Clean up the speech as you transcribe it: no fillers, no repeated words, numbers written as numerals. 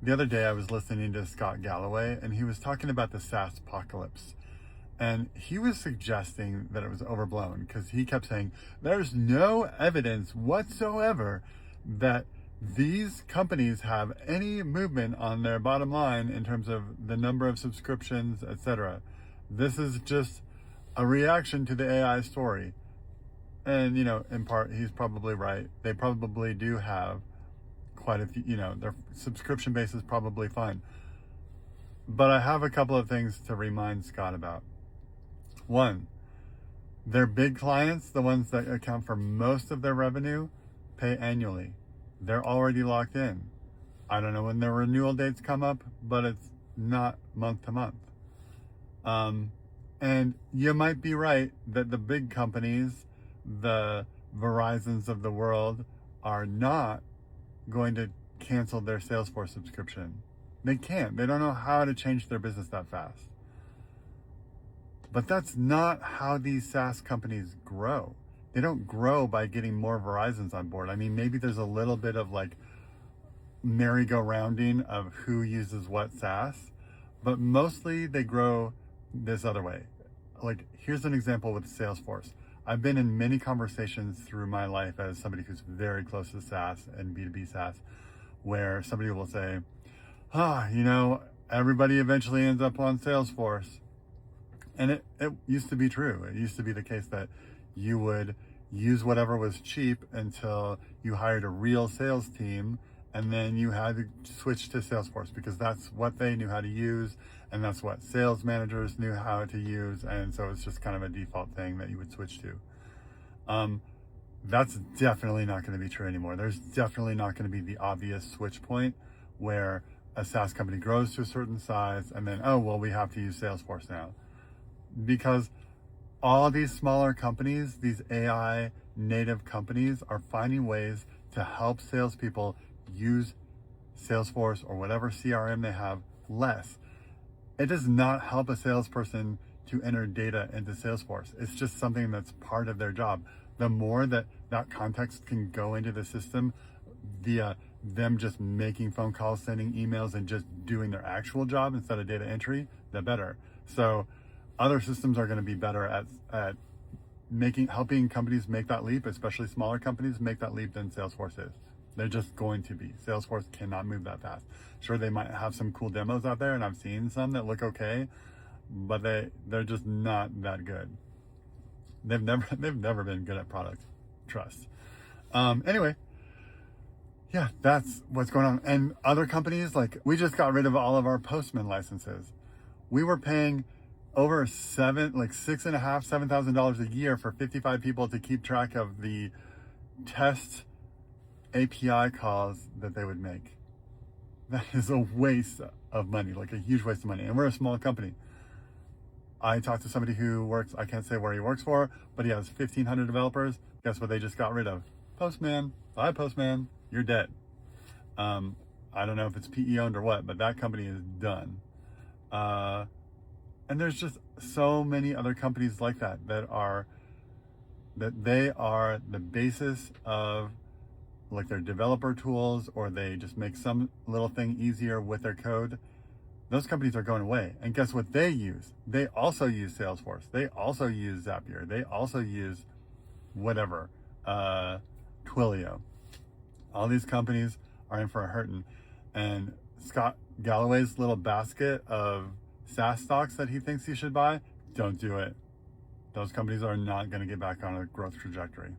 The other day I was listening to Scott Galloway, and he was talking about the SaaS apocalypse. And he was suggesting that it was overblown because he kept saying there's no evidence whatsoever that these companies have any movement on their bottom line in terms of the number of subscriptions, etc. This is just a reaction to the AI story. And, in part, he's probably right. They probably do have quite a few, their subscription base is probably fine. But I have a couple of things to remind Scott about. One, their big clients, the ones that account for most of their revenue, pay annually. They're already locked in. I don't know when their renewal dates come up, but it's not month to month. And you might be right that the big companies, the Verizons of the world, are not going to cancel their Salesforce subscription. They can't. They don't know how to change their business that fast. But that's not how these SaaS companies grow. They don't grow by getting more Verizons on board. I mean, maybe there's a little bit of like merry-go-rounding of who uses what SaaS, but mostly they grow this other way. Like, here's an example with Salesforce. I've been in many conversations through my life as somebody who's very close to SaaS and B2B SaaS, where somebody will say, everybody eventually ends up on Salesforce. And it used to be true. It used to be the case that you would use whatever was cheap until you hired a real sales team, and then you had to switch to Salesforce because that's what they knew how to use, and that's what sales managers knew how to use, and so it's just kind of a default thing that you would switch to. That's definitely not going to be true anymore. There's definitely not going to be the obvious switch point where a SaaS company grows to a certain size and then, we have to use Salesforce now. Because all these smaller companies, these AI native companies, are finding ways to help salespeople use Salesforce or whatever CRM they have less. It does not help a salesperson to enter data into Salesforce. It's just something that's part of their job. The more that context can go into the system via them just making phone calls, sending emails, and just doing their actual job instead of data entry, the better. So other systems are going to be better at helping companies make that leap, especially smaller companies make that leap, than Salesforce is. They're just going to be. Salesforce cannot move that fast. Sure, they might have some cool demos out there, and I've seen some that look okay, but they're just not that good. They've never been good at product trust. Anyway, yeah, that's what's going on. And other companies, like, we just got rid of all of our Postman licenses. We were paying over $7,500 a year for 55 people to keep track of the test API calls that they would make. That is a waste of money, like a huge waste of money. And we're a small company. I talked to somebody who works, I can't say where he works for, but he has 1,500 developers. Guess what they just got rid of? Postman. Bye, Postman. You're dead. I don't know if it's PE owned or what, but that company is done. And there's just so many other companies like that they are the basis of like their developer tools, or they just make some little thing easier with their code. Those companies are going away. And guess what they use? They also use Salesforce. They also use Zapier. They also use whatever, Twilio. All these companies are in for a hurting. And Scott Galloway's little basket of SaaS stocks that he thinks he should buy, don't do it. Those companies are not going to get back on a growth trajectory.